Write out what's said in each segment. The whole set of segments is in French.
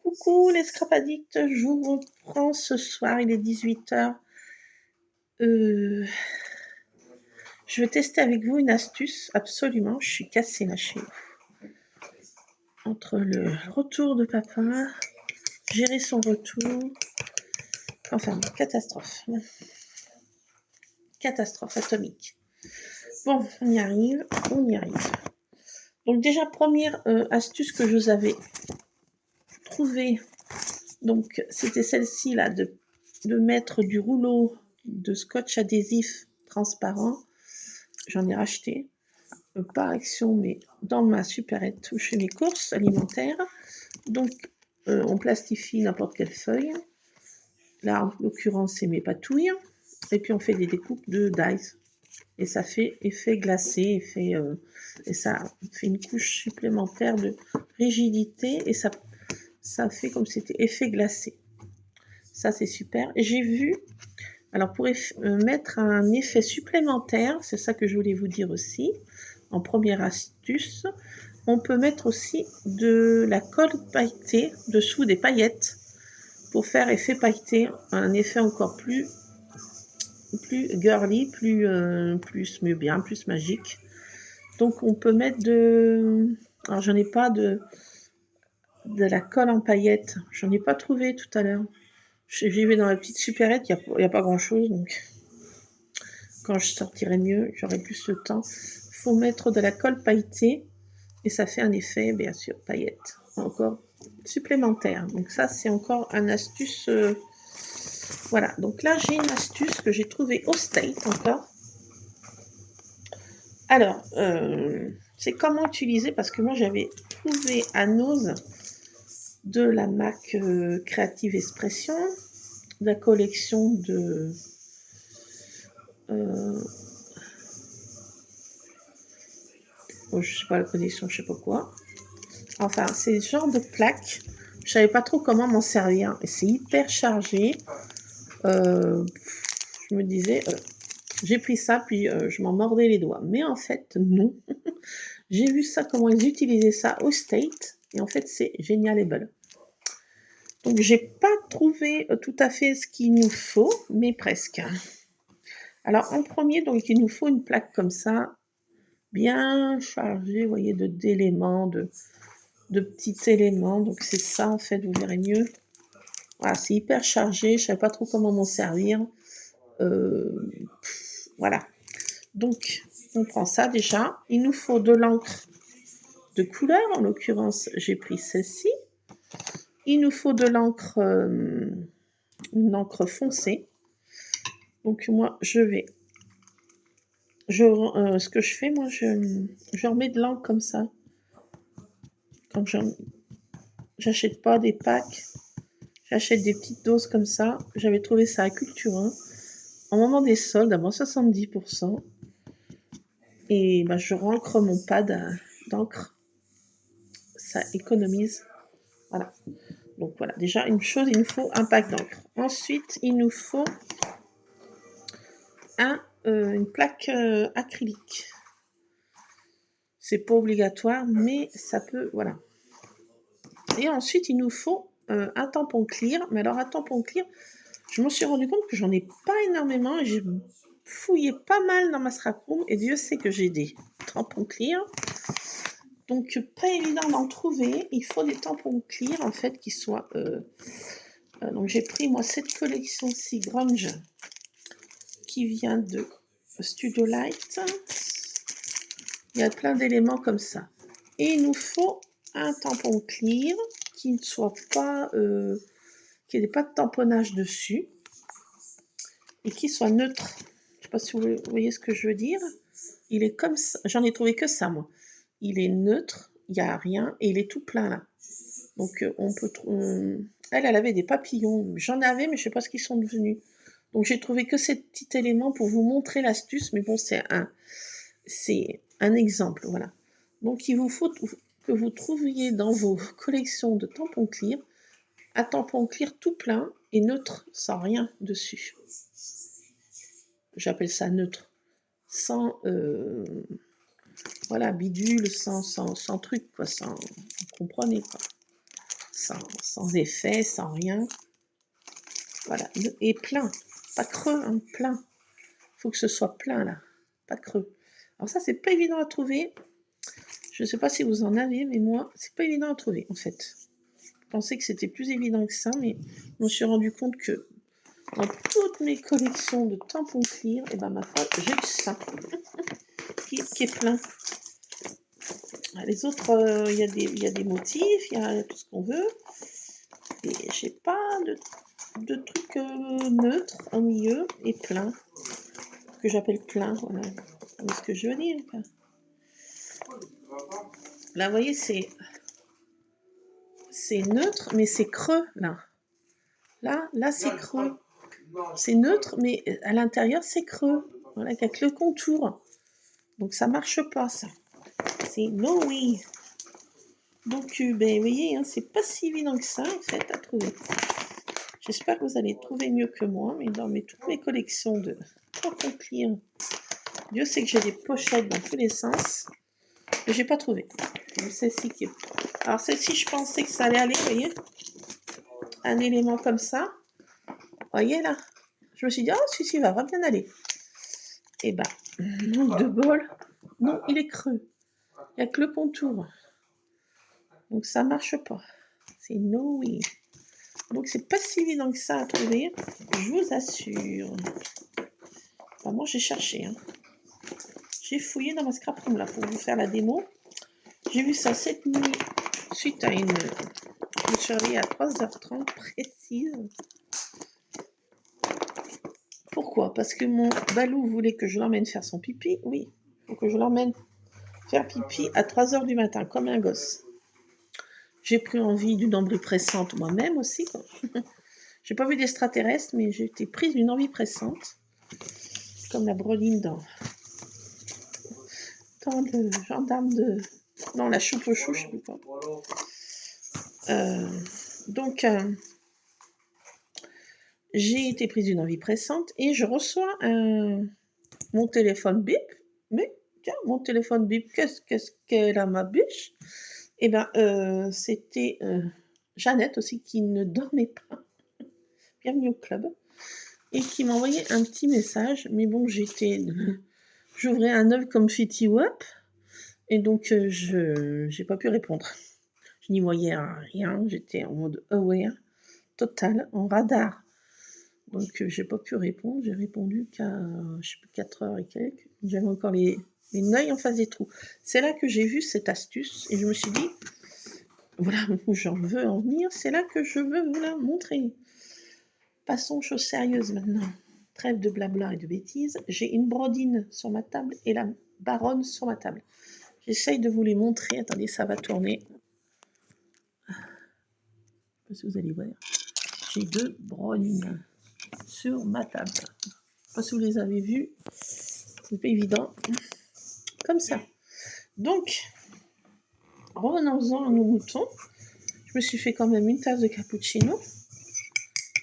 Coucou les scrap addicts, je vous reprends ce soir, il est 18h. Je veux tester avec vous une astuce, absolument, je suis cassée là chez vous. Entre le retour de papa, gérer son retour, enfin, catastrophe. Catastrophe atomique. Bon, on y arrive. Donc déjà, première astuce que je vous avais trouvée, donc c'était celle-ci là, de mettre du rouleau de scotch adhésif transparent. J'en ai racheté, par action, mais dans ma supérette où je fais mes courses alimentaires. Donc, on plastifie n'importe quelle feuille. Là, en l'occurrence, c'est mes patouilles. Et puis, on fait des découpes de dies. Et ça fait effet glacé, et ça fait une couche supplémentaire de rigidité. Et ça fait comme si c'était effet glacé. Ça, c'est super. Et j'ai vu... Alors, pour mettre un effet supplémentaire, c'est ça que je voulais vous dire aussi, en première astuce, on peut mettre aussi de la colle pailletée dessous des paillettes pour faire effet pailleté, un effet encore plus girly, plus bien, plus magique. Donc, on peut mettre alors, j'en ai pas de la colle en paillettes, j'en ai pas trouvé tout à l'heure. J'y vais dans la petite supérette, il n'y a pas grand-chose, donc... Quand je sortirai mieux, j'aurai plus de temps. Il faut mettre de la colle pailletée et ça fait un effet, bien sûr, paillette, encore supplémentaire. Donc ça, c'est encore une astuce. Voilà, donc là, j'ai une astuce que j'ai trouvée au State encore. Alors, c'est comment utiliser, parce que moi, j'avais trouvé à Nose de la marque Creative Expression, de la collection de... je sais pas la collection, je sais pas quoi. Enfin, c'est ce genre de plaque. Je savais pas trop comment m'en servir. Et c'est hyper chargé. Je me disais, j'ai pris ça, puis je m'en mordais les doigts. Mais en fait, non. J'ai vu ça, comment ils utilisaient ça au State. Et en fait, c'est génialable. Donc, j'ai pas trouvé tout à fait ce qu'il nous faut, mais presque. Alors, en premier, donc, il nous faut une plaque comme ça, bien chargée, vous voyez, d'éléments, de petits éléments. Donc, c'est ça, en fait, vous verrez mieux. Voilà, c'est hyper chargé, je ne savais pas trop comment m'en servir. Voilà. Donc, on prend ça déjà. Il nous faut de l'encre de couleur. En l'occurrence, j'ai pris celle-ci. Il nous faut de l'encre, une encre foncée. Donc, moi, ce que je fais, moi, je remets de l'encre comme ça. Quand j'achète pas des packs, j'achète des petites doses comme ça. J'avais trouvé ça à Cultura. Au moment des soldes, à moins 70%. Et bah, je rencre mon pad d'encre. Ça économise. Voilà. Donc voilà, déjà une chose, il nous faut un pack d'encre. Ensuite, il nous faut une plaque acrylique. C'est pas obligatoire, mais ça peut, voilà. Et ensuite, il nous faut un tampon clear. Mais alors, un tampon clear, je me suis rendu compte que j'en ai pas énormément. J'ai fouillé pas mal dans ma scrap room et Dieu sait que j'ai des tampons clear. Donc, pas évident d'en trouver. Il faut des tampons clear, en fait, qui soient... donc, j'ai pris, moi, cette collection-ci, Grunge, qui vient de Studio Light. Il y a plein d'éléments comme ça. Et il nous faut un tampon clear qui ne soit pas... qui n'ait pas de tamponnage dessus. Et qui soit neutre. Je ne sais pas si vous voyez ce que je veux dire. Il est comme ça. J'en ai trouvé que ça, moi. Il est neutre, il n'y a rien, et il est tout plein, là. Donc, on peut... elle avait des papillons. J'en avais, mais je ne sais pas ce qu'ils sont devenus. Donc, j'ai trouvé que ces petits éléments pour vous montrer l'astuce. Mais bon, c'est un exemple, voilà. Donc, il vous faut que vous trouviez dans vos collections de tampons clear un tampon clear tout plein et neutre, sans rien dessus. J'appelle ça neutre. Sans... voilà, bidule, sans truc, quoi. Vous comprenez, quoi. sans effet, sans rien. Voilà, et plein, pas creux, hein, plein. Il faut que ce soit plein là, pas creux. Alors ça, c'est pas évident à trouver. Je ne sais pas si vous en avez, mais moi, c'est pas évident à trouver en fait. Je pensais que c'était plus évident que ça, mais je me suis rendu compte que dans toutes mes collections de tampons clear, et ben ma foi, j'ai eu ça qui est plein. Les autres, il y a des motifs, il y a tout ce qu'on veut. Et j'ai pas de trucs neutres au milieu et plein. Que j'appelle plein, voilà. Vous voyez ce que je veux dire, quoi. Là, vous voyez, c'est neutre, mais c'est creux, là. Là, c'est creux. C'est neutre, mais à l'intérieur, c'est creux. Voilà, avec le contour. Donc, ça marche pas, ça. C'est no way. Donc, ben, vous voyez, hein, c'est pas si évident que ça, en fait, à trouver. J'espère que vous allez trouver mieux que moi, mais dans toutes mes collections de tampons clear, Dieu sait que j'ai des pochettes dans tous les sens, mais j'ai pas trouvé. Celle-ci qui est... Alors, celle-ci, je pensais que ça allait aller, vous voyez, un élément comme ça. Vous voyez, là, je me suis dit, oh, celui-ci va bien aller. Et ben, manque de bol. Non, il est creux. Il n'y a que le contour. Donc, ça marche pas. C'est no way. Donc, c'est pas si évident que ça à trouver, je vous assure. Enfin, moi, j'ai cherché. Hein. J'ai fouillé dans ma scrap room là pour vous faire la démo. J'ai vu ça cette nuit suite à une... Je me suis réveillée à 3h30 précise. Pourquoi? Parce que mon Balou voulait que je l'emmène faire son pipi. Oui, il faut que je l'emmène faire pipi à 3h du matin, comme un gosse. J'ai pris envie d'une envie pressante moi-même aussi. J'ai pas vu d'extraterrestre, mais j'ai été prise d'une envie pressante. Comme la breline dans le gendarme de... Non, la choupe au chou, je sais plus quoi. Donc, j'ai été prise d'une envie pressante et je reçois mon téléphone bip. Mais, tiens, mon téléphone bip, qu'est-ce qu'elle a, ma biche? Eh bien, c'était Jeannette aussi qui ne dormait pas. Bienvenue au club. Et qui m'a envoyé un petit message. Mais bon, j'ouvrais un œil comme Fitty Wap. Et donc, je n'ai pas pu répondre. Je n'y voyais rien. J'étais en mode aware, total, en radar. Donc, j'ai pas pu répondre. J'ai répondu qu'à, je sais plus, 4h et quelques. J'avais encore les œils en face des trous. C'est là que j'ai vu cette astuce. Et je me suis dit, voilà où j'en veux en venir. C'est là que je veux vous la montrer. Passons aux choses sérieuses maintenant. Trêve de blabla et de bêtises. J'ai une brodine sur ma table et la baronne sur ma table. J'essaye de vous les montrer. Attendez, ça va tourner. Je ne sais pas si vous allez voir. J'ai 2 brodines sur ma table. Je ne sais pas si vous les avez vues. C'est pas évident. Comme ça. Donc, revenons-en à nos moutons. Je me suis fait quand même une tasse de cappuccino.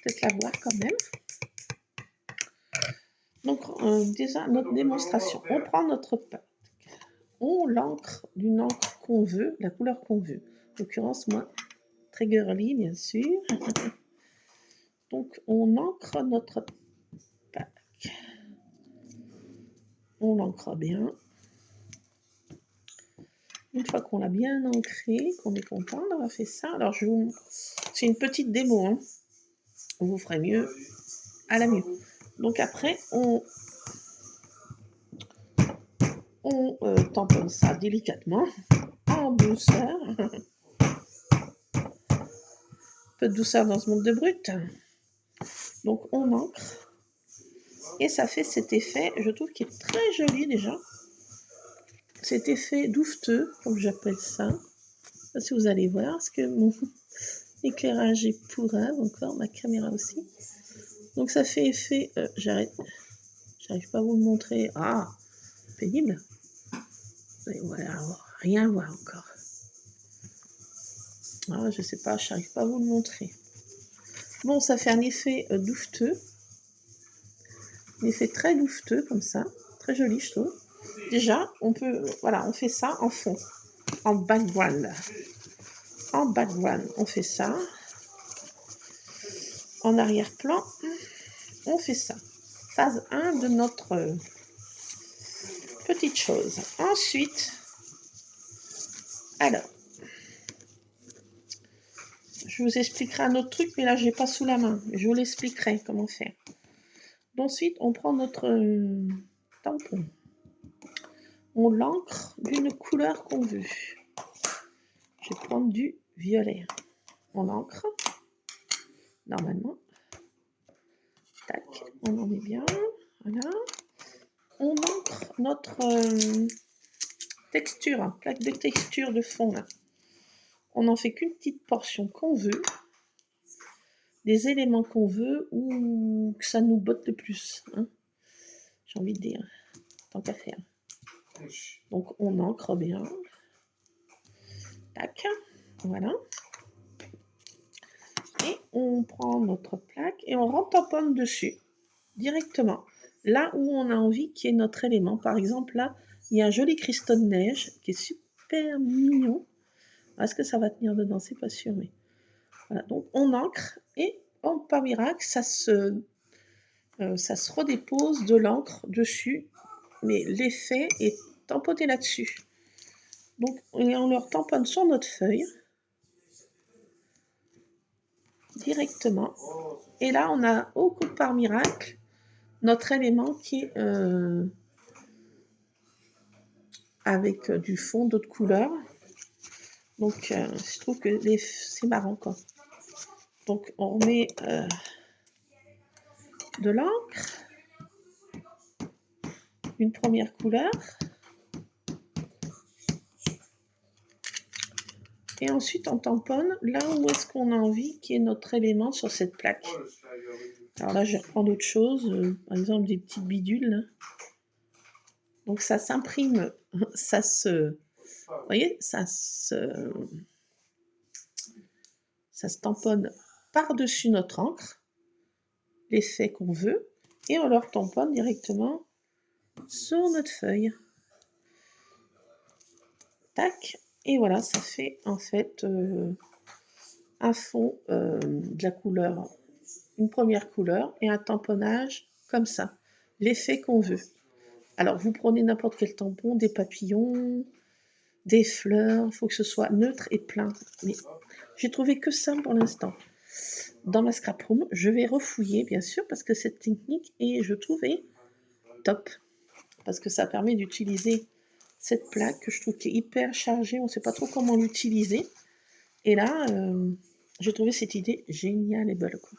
Peut-être la boire quand même. Donc, déjà, notre démonstration. On prend notre pâte. On l'encre d'une encre qu'on veut, la couleur qu'on veut. En l'occurrence, moi, très girly, bien sûr. Donc, on encre notre pack. On l'encre bien. Une fois qu'on l'a bien ancré, qu'on est content d'avoir fait ça, alors c'est une petite démo, hein. Vous ferez mieux à la mieux. Donc après, on tamponne ça délicatement, en douceur. Un peu de douceur dans ce monde de brut. Donc on ancre. Et ça fait cet effet, je trouve, qui est très joli déjà. Cet effet douveteux, comme j'appelle ça. Je ne sais pas si vous allez voir, parce que mon éclairage est pourrave encore, ma caméra aussi. Donc ça fait effet... j'arrive pas à vous le montrer. Ah, pénible. Voilà, rien à voir encore. Ah, je sais pas, j'arrive pas à vous le montrer. Bon, ça fait un effet douveteux. Un effet très douveteux, comme ça. Très joli, je trouve. Déjà, on fait ça en fond, en background. en background, on fait ça. En arrière-plan, on fait ça. Phase 1 de notre petite chose. Ensuite, alors, je vous expliquerai un autre truc, mais là, je n'ai pas sous la main. Je vous l'expliquerai comment faire. Ensuite, on prend notre tampon. On l'encre d'une couleur qu'on veut. Je vais prendre du violet. On encre. Normalement. Tac, on en est bien. Voilà. On encre notre texture, plaque de texture de fond là. On n'en fait qu'une petite portion qu'on veut. Des éléments qu'on veut ou que ça nous botte le plus. Hein, j'ai envie de dire. Tant qu'à faire. Donc on encre bien. Tac. Voilà. Et on prend notre plaque et on retamponne dessus directement. Là où on a envie qu'il y ait notre élément. Par exemple, là, il y a un joli cristaux de neige qui est super mignon. Est-ce que ça va tenir dedans? C'est pas sûr, mais voilà. Donc on encre et par miracle, ça se redépose de l'encre dessus, mais l'effet est tamponné là-dessus. Donc on leur tamponne sur notre feuille directement. Et là, on a au coup par miracle notre élément qui est avec du fond d'autres couleurs. Donc, je trouve que c'est marrant, quoi. Donc, on remet de l'encre, une première couleur, et ensuite on tamponne là où est-ce qu'on a envie qu'il y ait notre élément sur cette plaque. Alors là, je vais reprendre autre chose, par exemple des petites bidules. Là. Donc, ça s'imprime, ça se... Vous voyez, ça se tamponne par-dessus notre encre, l'effet qu'on veut, et on leur tamponne directement sur notre feuille. Tac, et voilà, ça fait en fait un fond de la couleur, une première couleur, et un tamponnage comme ça, l'effet qu'on veut. Alors, vous prenez n'importe quel tampon, des papillons, des fleurs, il faut que ce soit neutre et plein. Mais j'ai trouvé que ça pour l'instant. Dans ma scrap room, je vais refouiller, bien sûr, parce que cette technique est, je trouve, top. Parce que ça permet d'utiliser cette plaque que je trouve qui est hyper chargée. On ne sait pas trop comment l'utiliser. Et là, j'ai trouvé cette idée géniale et belle. Quoi.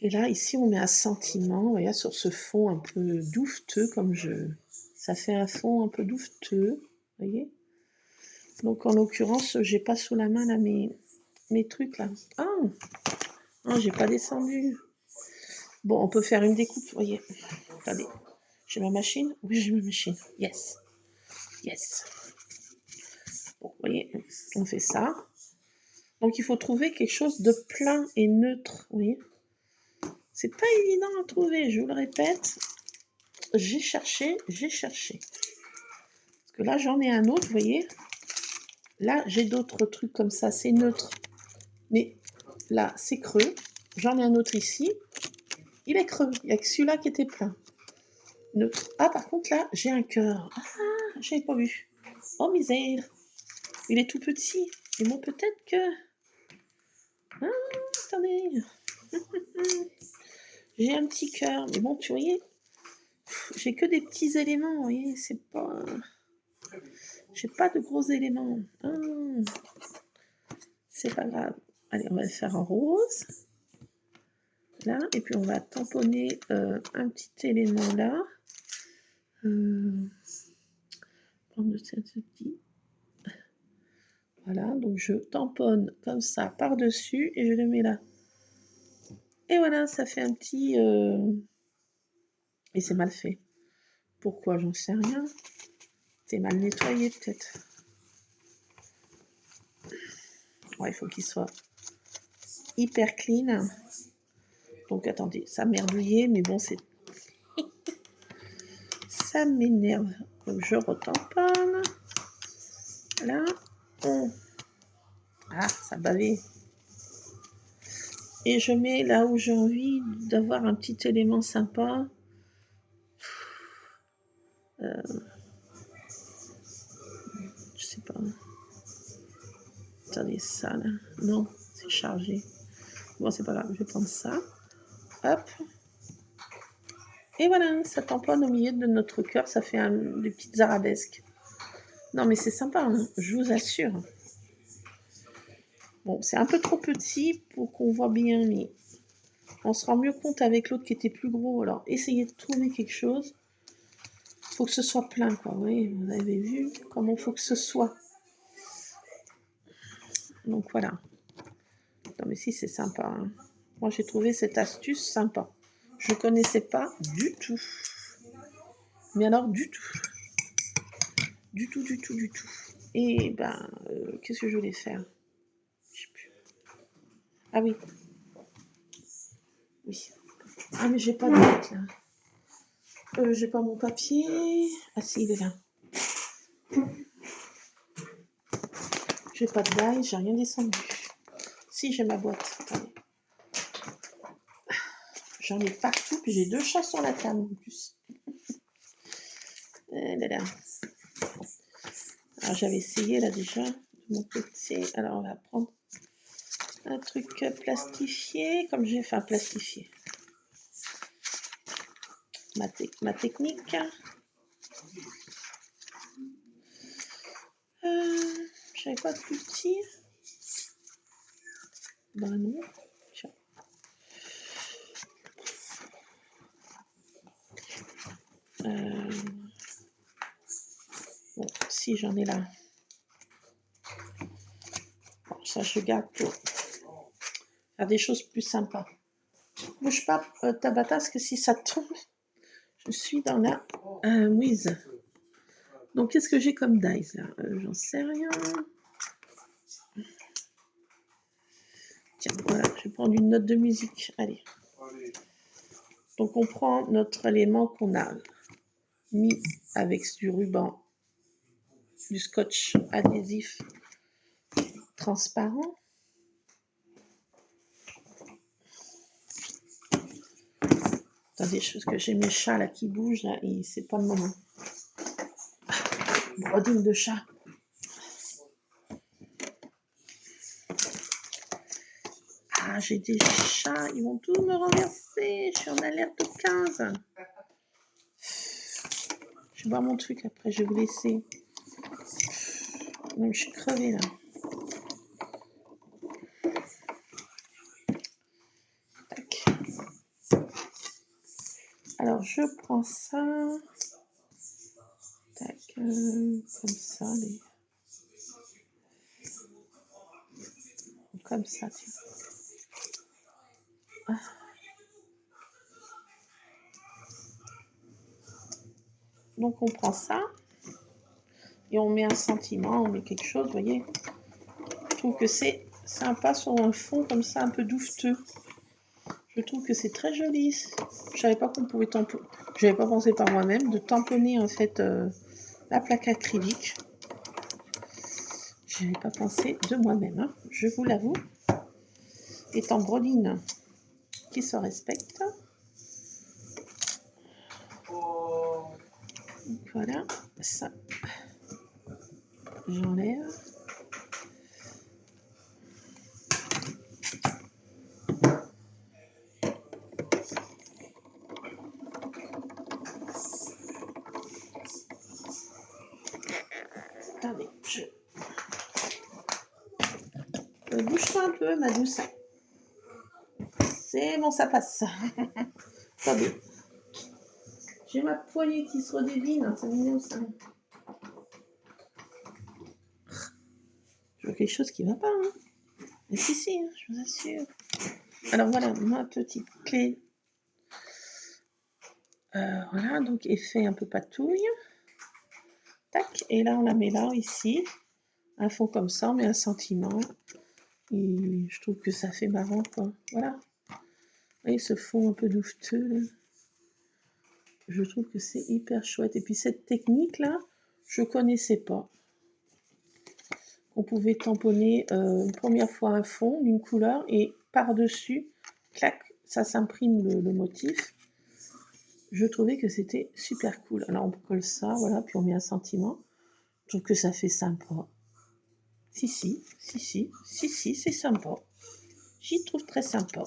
Et là, ici, on met un sentiment, voyez, sur ce fond un peu douveteux, comme ça fait un fond un peu douveteux, vous voyez. Donc, en l'occurrence, j'ai pas sous la main là mes trucs là. Ah, non, j'ai pas descendu. Bon, on peut faire une découpe, vous voyez. Attendez, j'ai ma machine. Oui, j'ai ma machine. Yes, yes. Bon, vous voyez, on fait ça. Donc, il faut trouver quelque chose de plein et neutre, vous voyez. C'est pas évident à trouver, je vous le répète. J'ai cherché. Parce que là, j'en ai un autre, vous voyez. Là, j'ai d'autres trucs comme ça, c'est neutre. Mais là, c'est creux. J'en ai un autre ici. Il est creux. Il n'y a que celui-là qui était plein. Neutre. Ah, par contre, là, j'ai un cœur. Ah, je n'avais pas vu. Oh, misère. Il est tout petit. Et bon, peut-être que... Ah, attendez. J'ai un petit cœur. Mais bon, tu voyez, j'ai que des petits éléments, vous voyez. C'est pas... J'ai pas de gros éléments. Ah, c'est pas grave. Allez, on va le faire en rose. Là, et puis on va tamponner un petit élément là. Prendre ce petit. Voilà, donc je tamponne comme ça par-dessus et je le mets là. Et voilà, ça fait un petit... Et c'est mal fait. Pourquoi? J'en sais rien. C'est mal nettoyé peut-être. Ouais, il faut qu'il soit hyper clean. Donc attendez, ça merdouillait, mais bon, c'est... ça m'énerve. Donc je retamponne. Là, on Ah, ça bavait. Et je mets là où j'ai envie d'avoir un petit élément sympa. Je sais pas. Attendez, ça là. Non, c'est chargé. Bon, c'est pas grave, je vais prendre ça. Hop. Et voilà, ça tamponne au milieu de notre cœur, ça fait des petites arabesques. Non, mais c'est sympa, hein, je vous assure. Bon, c'est un peu trop petit pour qu'on voit bien, mais on se rend mieux compte avec l'autre qui était plus gros. Alors, essayez de trouver quelque chose. Il faut que ce soit plein, quoi. Oui, vous avez vu comment il faut que ce soit. Donc, voilà. Non, mais si, c'est sympa. Hein. Moi, j'ai trouvé cette astuce sympa. Je ne connaissais pas du tout. Mais alors, du tout. Du tout, du tout, du tout. Et ben, qu'est-ce que je voulais faire? Je sais plus. Ah oui. Oui. Ah, mais j'ai pas de notes, là. J'ai pas mon papier. Ah si, il est là. J'ai pas de die, j'ai rien descendu. Si, j'ai ma boîte. Attendez. J'en ai partout, puis j'ai 2 chats sur la table en plus. Là, là. Alors j'avais essayé là déjà de mon côté. Alors on va prendre un truc plastifié, comme j'ai fait un plastifié. Ma technique. J'avais pas de plus petit. Ben non. Tiens. Bon, si j'en ai là. Bon, ça je garde pour faire des choses plus sympas. Bouge pas, Tabata, parce que si ça tombe, je suis dans la mouise. Donc, qu'est-ce que j'ai comme dice là? J'en sais rien. Tiens, voilà, je vais prendre une note de musique. Allez. Donc, on prend notre élément qu'on a mis avec du ruban, du scotch adhésif transparent. Attendez, parce que j'ai mes chats là qui bougent là, et c'est pas le moment. Brodine de chat. Ah, j'ai des chats, ils vont tous me renverser. Je suis en alerte 15. Je vais boire mon truc après, je vais vous laisser. Donc, je suis crevée là. Tac. Alors, je prends ça. Tac, comme ça. Comme ça, tiens. Ah. Donc, on prend ça. Et on met un sentiment, on met quelque chose, vous voyez. Je trouve que c'est sympa sur un fond comme ça, un peu douveteux. Je trouve que c'est très joli. Je savais pas qu'on pouvait tamponner. Je n'avais pas pensé par moi-même de tamponner en fait la plaque acrylique. Je n'avais pas pensé de moi-même, hein, je vous l'avoue. Étant Broline qui se respecte. Donc, voilà, ça. J'enlève. Attendez, je bouge-toi un peu, ma douce. C'est bon, ça passe. Attendez. J'ai ma poignée qui se redévine, c'est mignon ça. Je vois quelque chose qui va pas. Hein. Mais si, hein, je vous assure. Alors voilà, ma petite clé. Voilà, donc effet un peu patouille. Tac, et là on la met là, ici. Un fond comme ça, on met un sentiment. Et je trouve que ça fait marrant, quoi. Voilà. Vous voyez ce fond un peu douveteux, là. Je trouve que c'est hyper chouette. Et puis cette technique-là, je connaissais pas. on pouvait tamponner une première fois un fond d'une couleur et par-dessus, clac, ça s'imprime le motif. Je trouvais que c'était super cool. Alors on colle ça, voilà, puis on met un sentiment. Je trouve que ça fait sympa. Si, c'est sympa. J'y trouve très sympa.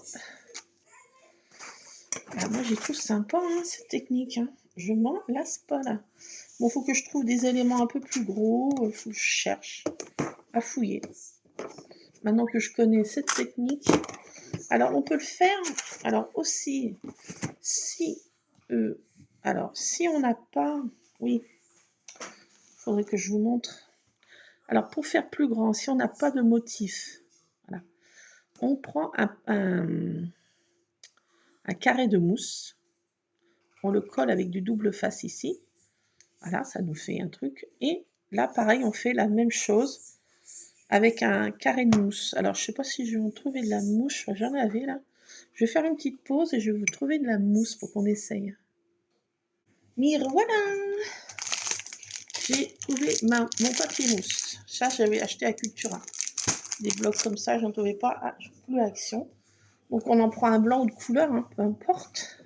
Alors moi, j'y trouve sympa, hein, cette technique. Hein. Je m'en lasse pas, là. Bon, faut que je trouve des éléments un peu plus gros. Faut que je cherche à fouiller. Maintenant que je connais cette technique. Alors, on peut le faire. Alors, aussi, si... alors, si on n'a pas... Oui, il faudrait que je vous montre. Alors, pour faire plus grand, si on n'a pas de motif, voilà, on prend un carré de mousse. On le colle avec du double face ici. Voilà, ça nous fait un truc. Et là, pareil, on fait la même chose avec un carré de mousse. Alors, je ne sais pas si je vais en trouver de la mousse. J'en avais là. Je vais faire une petite pause et je vais vous trouver de la mousse pour qu'on essaye. Mire, voilà! J'ai trouvé mon papier mousse. Ça, j'avais acheté à Cultura. Des blocs comme ça, j'en trouvais pas à Bleu Action. Donc, on en prend un blanc ou de couleur, hein, peu importe.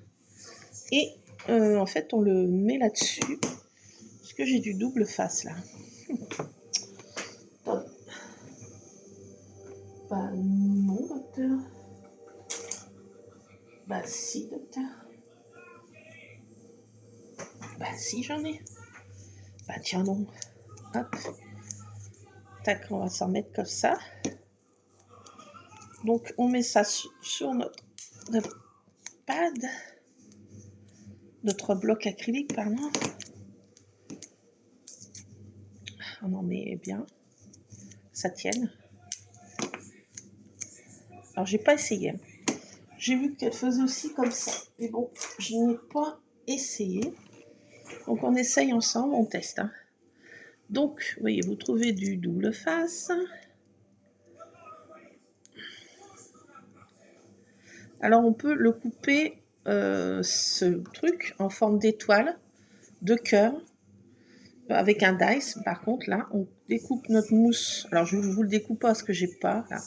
Et en fait, on le met là-dessus. Parce que j'ai du double face là. Bah non, docteur. Bah si, docteur. Bah si, j'en ai. Bah tiens donc. Hop. Tac, on va s'en mettre comme ça. Donc on met ça sur notre pad. Notre bloc acrylique, pardon. On en met bien. Ça tienne. Alors j'ai pas essayé. J'ai vu qu'elle faisait aussi comme ça. Mais bon, je n'ai pas essayé. Donc on essaye ensemble, on teste. Hein. Donc, vous voyez, vous trouvez du double face. Alors on peut le couper, ce truc, en forme d'étoile, de cœur, avec un dice. Par contre, là, on découpe notre mousse. Alors je vous le découpe pas parce que j'ai pas, là.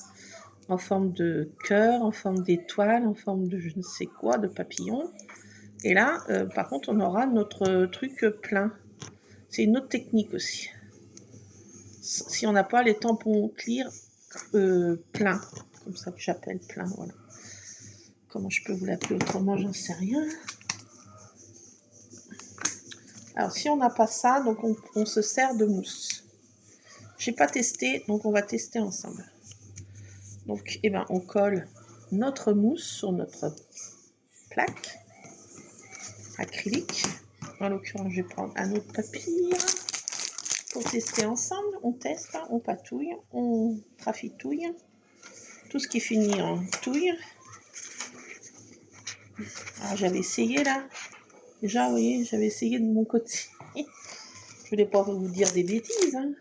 En forme de cœur, en forme d'étoile, en forme de je ne sais quoi, de papillon. Et là, par contre, on aura notre truc plein. C'est une autre technique aussi. Si on n'a pas les tampons clear pleins, comme ça que j'appelle plein, voilà. Comment je peux vous l'appeler autrement, j'en sais rien. Alors si on n'a pas ça, donc on se sert de mousse. J'ai pas testé, donc on va tester ensemble. Donc eh ben, on colle notre mousse sur notre plaque acrylique. En l'occurrence, je vais prendre un autre papier pour tester ensemble. On teste, on patouille, on trafitouille. Tout ce qui finit en touille. Alors j'avais essayé là. Déjà, vous voyez, j'avais essayé de mon côté. Je voulais pas vous dire des bêtises. Hein.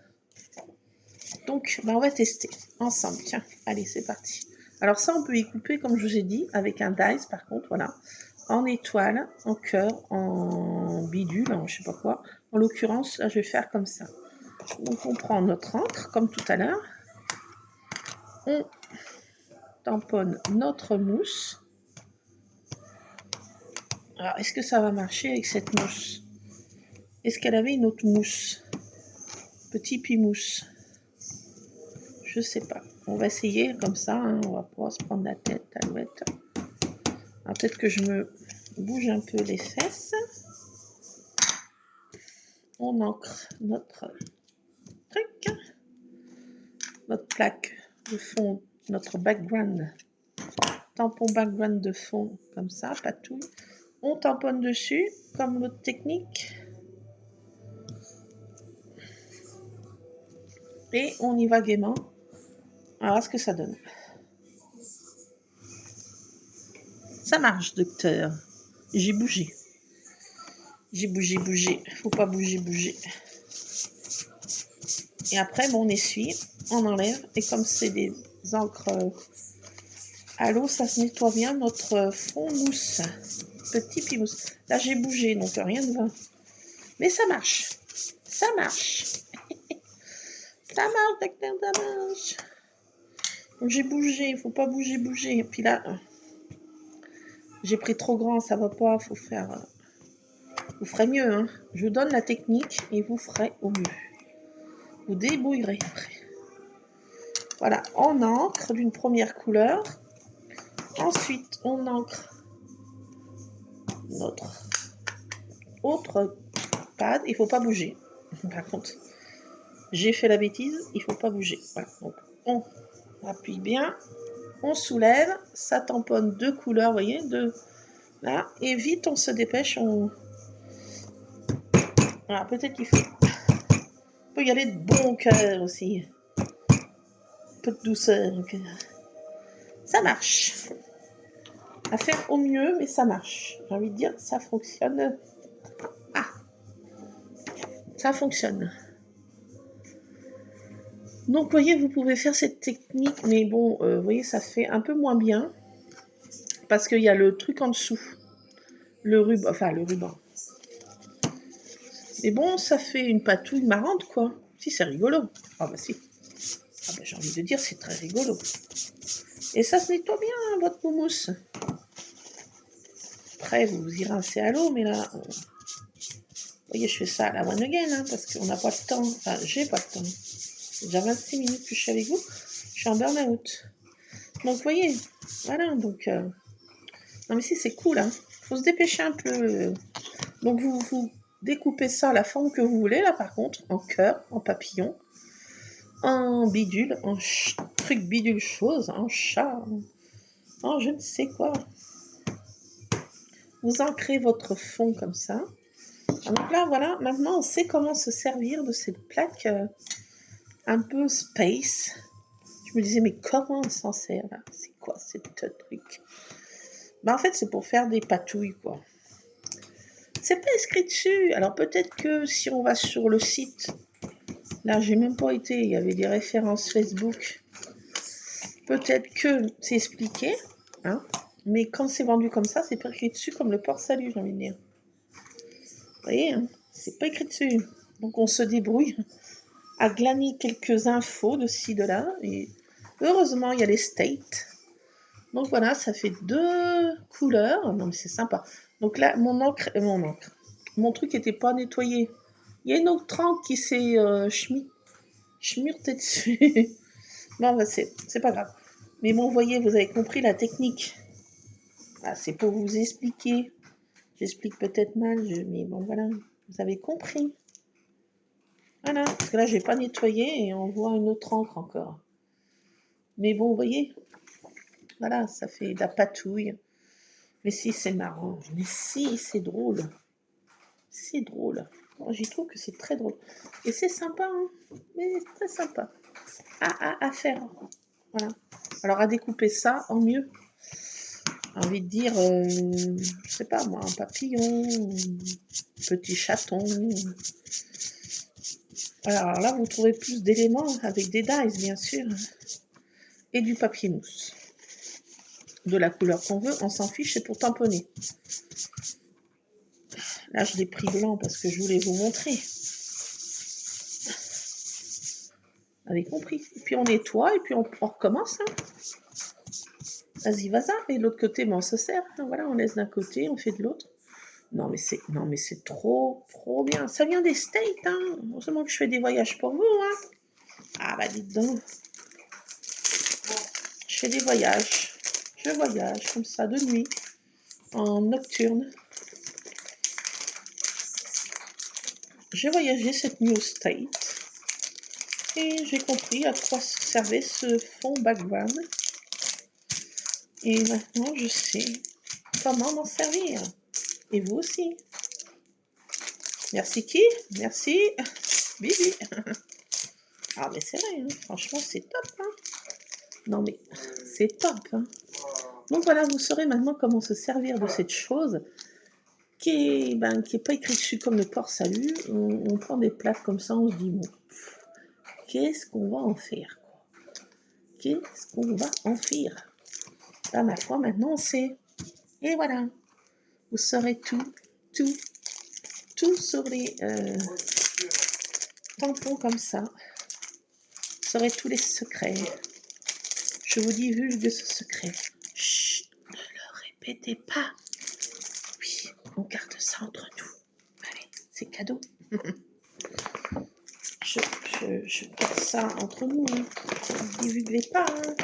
Donc, ben on va tester ensemble. Tiens, allez, c'est parti. Alors ça, on peut y couper, comme je vous ai dit, avec un dice, par contre, voilà. En étoile, en cœur, en bidule, en je sais pas quoi. En l'occurrence, là, je vais faire comme ça. Donc, on prend notre encre, comme tout à l'heure. On tamponne notre mousse. Alors, est-ce que ça va marcher avec cette mousse? Est-ce qu'elle avait une autre mousse? Petit pimousse. Je sais pas. On va essayer comme ça. Hein. On va pouvoir se prendre la tête, alouette. Alors, peut-être que je me bouge un peu les fesses. On ancre notre truc. Notre plaque de fond, notre background. Tampon background de fond, comme ça, patouille. On tamponne dessus, comme l'autre technique. Et on y va gaiement. On va ce que ça donne. Ça marche, docteur. J'ai bougé. J'ai bougé. Faut pas bouger. Et après, bon, on essuie, on enlève. Et comme c'est des encres à l'eau, ça se nettoie bien notre fond mousse. Petit pimousse. Là, j'ai bougé, donc rien ne va. Mais ça marche. Ça marche. Ça marche, docteur, ça marche. Donc j'ai bougé, il faut pas bouger. Et puis là, j'ai pris trop grand, ça va pas, faut faire... Vous ferez mieux, hein. Je vous donne la technique et vous ferez au mieux. Vous débrouillerez après. Voilà, on encre d'une première couleur. Ensuite, on encre notre autre pad. Il ne faut pas bouger. Par contre, j'ai fait la bêtise, il ne faut pas bouger. Voilà, donc on appuie bien, on soulève, ça tamponne deux couleurs, vous voyez, deux. Là, et vite, on se dépêche. Voilà, peut-être qu'il faut... On peut y aller de bon cœur aussi. Un peu de douceur. Ça marche. À faire au mieux, mais ça marche. J'ai envie de dire, ça fonctionne. Ah, ça fonctionne. Donc, vous voyez, vous pouvez faire cette technique, mais bon, vous voyez, ça fait un peu moins bien. Parce qu'il y a le truc en dessous. Le ruban, enfin, le ruban. Mais bon, ça fait une patouille marrante, quoi. Si, c'est rigolo. Ah bah si. Ah bah, j'ai envie de dire, c'est très rigolo. Et ça se nettoie bien, hein, votre moumousse. Après, vous y rincez à l'eau, mais là... Vous voyez, je fais ça à la one again, hein, parce qu'on n'a pas le temps. Enfin, j'ai pas le temps. Déjà 26 minutes que je suis avec vous. Je suis en burn-out. Donc, vous voyez, voilà, donc... Non, mais si, c'est cool, hein. Faut se dépêcher un peu. Donc, vous découpez ça à la forme que vous voulez, là, par contre, en cœur, en papillon, en bidule, en truc bidule chose, en chat, en je ne sais quoi. Vous ancrez votre fond comme ça. Donc là, voilà, maintenant, on sait comment se servir de cette plaque un peu space. Je me disais, mais comment on s'en sert, là? C'est quoi, cette truc? Ben, en fait, c'est pour faire des patouilles, quoi. C'est pas inscrit dessus. Alors, peut-être que si on va sur le site... Là, j'ai même pas été. Il y avait des références Facebook. Peut-être que c'est expliqué, hein, mais quand c'est vendu comme ça, c'est pas écrit dessus comme le port-salut, j'ai envie de dire. Vous voyez, hein, c'est pas écrit dessus. Donc on se débrouille à glaner quelques infos de ci, de là. Et heureusement, il y a les states. Donc voilà, ça fait deux couleurs. Non, mais c'est sympa. Donc là, mon truc n'était pas nettoyé. Il y a une autre encre qui s'est schmurtée dessus. Bon, bah, c'est pas grave. Mais bon, vous voyez, vous avez compris la technique. Ah, c'est pour vous expliquer. J'explique peut-être mal, mais bon, voilà. Vous avez compris. Voilà, parce que là, j'ai pas nettoyé et on voit une autre encre encore. Mais bon, vous voyez, voilà, ça fait de la patouille. Mais si, c'est marrant. Mais si, c'est drôle. C'est drôle. Moi, j'y trouve que c'est très drôle. Et c'est sympa, hein. Mais c'est très sympa. À faire. Voilà. Alors, à découper ça, en mieux. J'ai envie de dire, je sais pas moi, un papillon, un petit chaton. Alors là, vous trouvez plus d'éléments avec des dies, bien sûr, et du papier mousse. De la couleur qu'on veut, on s'en fiche, c'est pour tamponner. Là, je l'ai pris blanc parce que je voulais vous montrer. Vous avez compris. Et puis on nettoie et puis on recommence. Hein. Vas-y, vas-y. Et de l'autre côté, ben, on se sert. Hein. Voilà, on laisse d'un côté, on fait de l'autre. Non, mais c'est trop bien. Ça vient des States, hein. Non seulement que je fais des voyages pour vous, hein. Ah, bah, dites donc. Je fais des voyages. Je voyage comme ça, de nuit, en nocturne. J'ai voyagé cette nuit aux States. Et j'ai compris à quoi servait ce fond background. Et maintenant, je sais comment m'en servir. Et vous aussi. Merci qui? Merci Bibi. Ah, mais c'est vrai, hein. Franchement, c'est top. Hein. Non, mais c'est top. Hein. Donc voilà, vous saurez maintenant comment se servir de cette chose qui est pas écrit dessus comme le port-salut. On prend des plaques comme ça, on se dit, bon, qu'est-ce qu'on va en faire? Qu'est-ce qu'on va en faire? Là, ma foi, maintenant, on sait. Et voilà. Vous saurez tout sur les tampons comme ça. saurez tous les secrets. Je vous divulgue ce secret. Chut, ne le répétez pas. Oui, on garde ça entre nous. Allez, c'est cadeau. Je garde ça entre nous. Hein. Ne divulguez pas. Hein.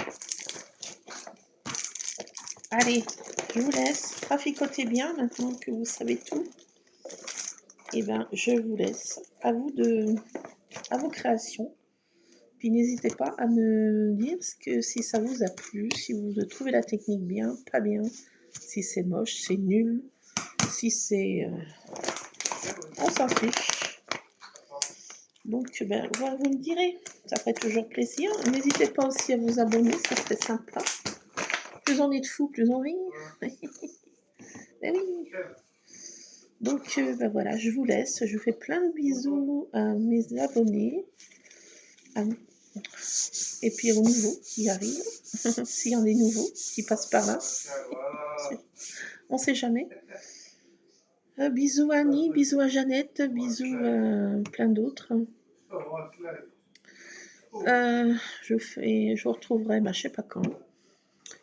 Allez, je vous laisse. Traficotez bien maintenant que vous savez tout. Et bien, je vous laisse. À vos créations. Puis n'hésitez pas à me dire si ça vous a plu, si vous trouvez la technique bien, pas bien, si c'est moche, c'est nul, si c'est... on s'en fiche. Donc, ben, vous me direz, ça ferait toujours plaisir. N'hésitez pas aussi à vous abonner, ça serait sympa. Plus on est de fous, plus on rit. Ben oui. Donc, ben voilà, je vous laisse. Je vous fais plein de bisous à mes abonnés. Et puis aux nouveaux qui arrivent, s'il y en a des nouveaux qui passent par là, on ne sait jamais. Bisous à Annie, bisous à Jeannette, bisous à plein d'autres. Je vous retrouverai, je sais pas quand,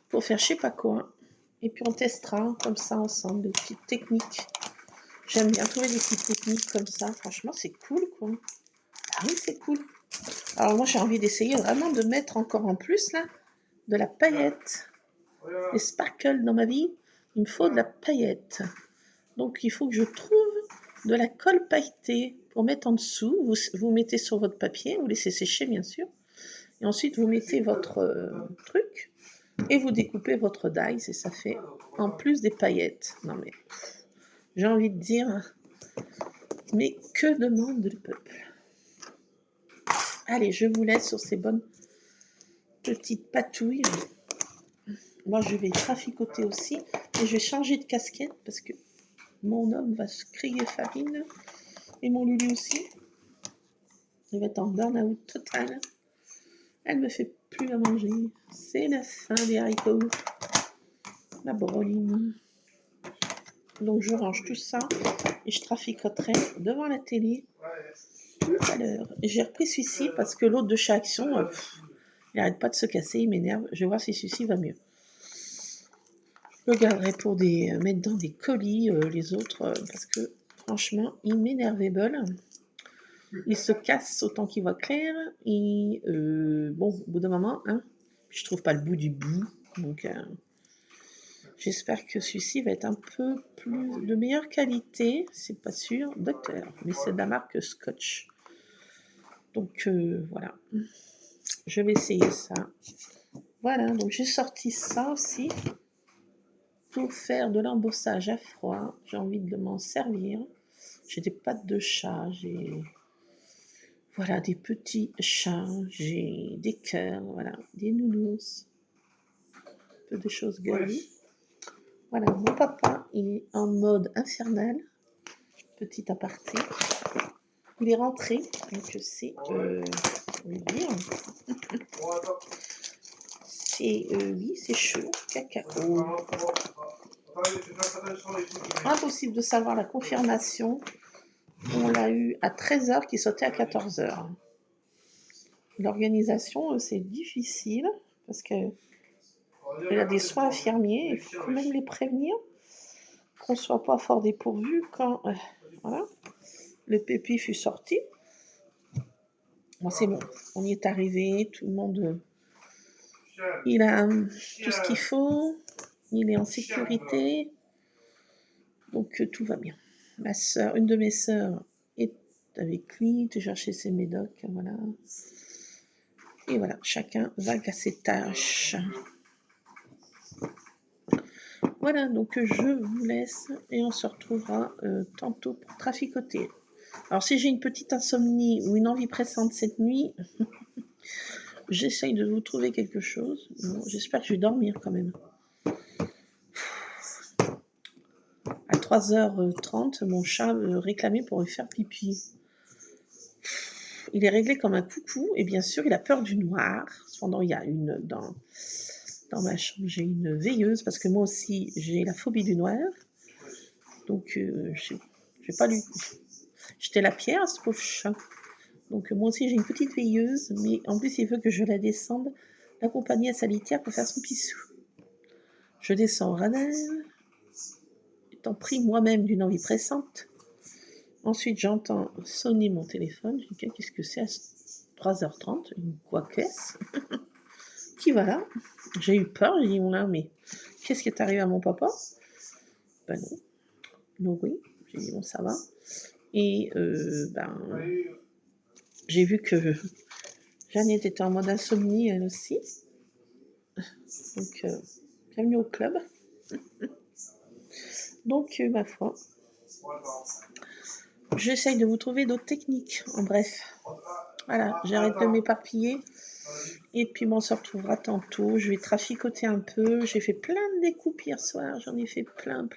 pour faire je sais pas quoi. Et puis on testera comme ça ensemble des petites techniques. J'aime bien trouver des petites techniques comme ça. Franchement, c'est cool, quoi. Ah oui, c'est cool. Alors moi, j'ai envie d'essayer vraiment de mettre encore en plus, là, de la paillette. Les sparkles dans ma vie, il me faut de la paillette. Donc, il faut que je trouve de la colle pailletée pour mettre en dessous. Vous mettez sur votre papier, vous laissez sécher, bien sûr. Et ensuite, vous mettez votre truc et vous découpez votre dice et ça fait en plus des paillettes. Non, mais j'ai envie de dire, mais que demande le peuple? Allez, je vous laisse sur ces bonnes petites patouilles. Moi, je vais traficoter aussi et je vais changer de casquette parce que mon homme va se crier farine et mon Lulu aussi. Il va être en burn-out total. Elle me fait plus à manger. C'est la fin des haricots. La broline. Donc je range tout ça et je traficoterai devant la télé tout à l'heure. J'ai repris celui-ci parce que l'autre de chez Action, il n'arrête pas de se casser, il m'énerve. Je vais voir si celui-ci va mieux. Je le garderai pour mettre dans des colis les autres parce que franchement, il m'énervait bol. Il se casse autant qu'il voit clair. Et bon, au bout d'un moment, hein, je trouve pas le bout du bout. Donc j'espère que celui-ci va être un peu plus de meilleure qualité. C'est pas sûr, Docteur, mais c'est de la marque Scotch. Donc voilà. Je vais essayer ça. Voilà, donc j'ai sorti ça aussi pour faire de l'embossage à froid. J'ai envie de m'en servir. J'ai des pattes de chat, j'ai voilà des petits chats, j'ai des cœurs, voilà, des nounours, un peu de choses girly. Voilà, mon papa il est en mode infernal, petit aparté. Il est rentré, donc c'est dire. C'est oui, c'est chaud, cacao. Impossible de savoir la confirmation. On l'a eu à 13h qui sautait à 14h. L'organisation, c'est difficile parce que il y a des soins infirmiers, il faut quand même les prévenir qu'on ne soit pas fort dépourvu quand voilà, le pépi fut sorti. Bon, c'est bon, on y est arrivé, tout le monde il a tout ce qu'il faut, il est en sécurité, donc tout va bien. Ma soeur, une de mes sœurs est avec lui, de chercher ses médocs, voilà. Et voilà, chacun va à ses tâches. Voilà, donc je vous laisse et on se retrouvera tantôt pour traficoter. Alors si j'ai une petite insomnie ou une envie pressante cette nuit, j'essaye de vous trouver quelque chose. Bon, j'espère que je vais dormir quand même. À 3h30, mon chat réclamait pour lui faire pipi. Il est réglé comme un coucou et bien sûr il a peur du noir. Cependant il y a dans ma chambre j'ai une veilleuse parce que moi aussi j'ai la phobie du noir. Donc je vais pas lui jeter la pierre à ce pauvre chat. Donc moi aussi j'ai une petite veilleuse, mais en plus il veut que je la descende, l'accompagner à sa litière pour faire son pissou. Je descends Ranel, étant pris moi-même d'une envie pressante. Ensuite j'entends sonner mon téléphone, je dis qu'est-ce que c'est à 3h30, une quoi qu'est-ce qui va là. J'ai eu peur, j'ai dit mon là, mais qu'est-ce qui est arrivé à mon papa? Ben non. Donc oui, j'ai dit bon ça va. Et j'ai vu que Jeannette était en mode insomnie elle aussi. Donc bienvenue au club. Donc ma foi, j'essaye de vous trouver d'autres techniques. En bref, voilà, j'arrête de m'éparpiller. Et puis on se retrouvera tantôt. Je vais traficoter un peu. J'ai fait plein de découpes hier soir. J'en ai fait plein.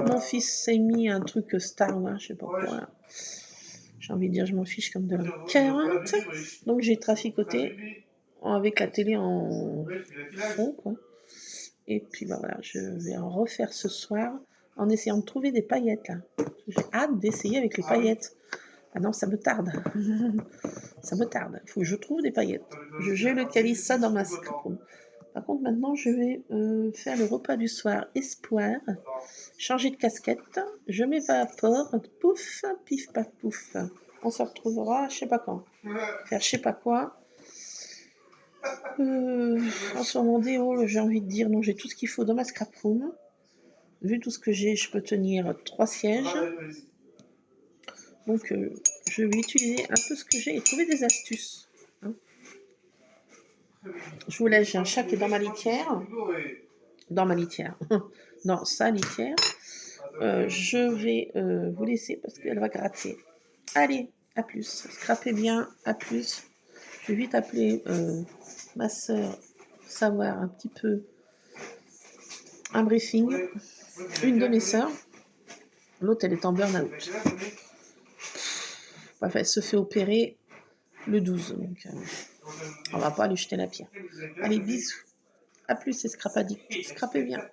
Mon fils s'est mis un truc Star Wars, je sais pas quoi. J'ai envie de dire, je m'en fiche comme de la 40. Donc j'ai traficoté avec la télé en fond, quoi. Et puis bah, voilà, je vais en refaire ce soir en essayant de trouver des paillettes là. J'ai hâte d'essayer avec les paillettes. Ah non, ça me tarde. Ça me tarde. Il faut que je trouve des paillettes. J'ai localise ça dans ma scrapbook. Par contre, maintenant, je vais faire le repas du soir espoir. Changer de casquette. Je m'évapore. Pouf, pif, paf, pouf. On se retrouvera, je sais pas quand. Faire je sais pas quoi. En ce moment, j'ai envie de dire, non, j'ai tout ce qu'il faut dans ma scrap room. Vu tout ce que j'ai, je peux tenir 3 sièges. Donc, je vais utiliser un peu ce que j'ai et trouver des astuces. Hein. Je vous laisse, j'ai un chat qui est dans ma litière. Dans ma litière. Dans sa litière. Je vais vous laisser parce qu'elle va gratter. Allez, à plus. Scrapez bien, à plus. Je vais vite appeler ma soeur pour savoir un petit peu un briefing. Une de mes sœurs. L'autre, elle est en burn-out. Enfin, elle se fait opérer le 12. Donc, on va pas lui jeter la pierre. Allez, bisous. À plus, c'est Scrapadict. Scrapez bien.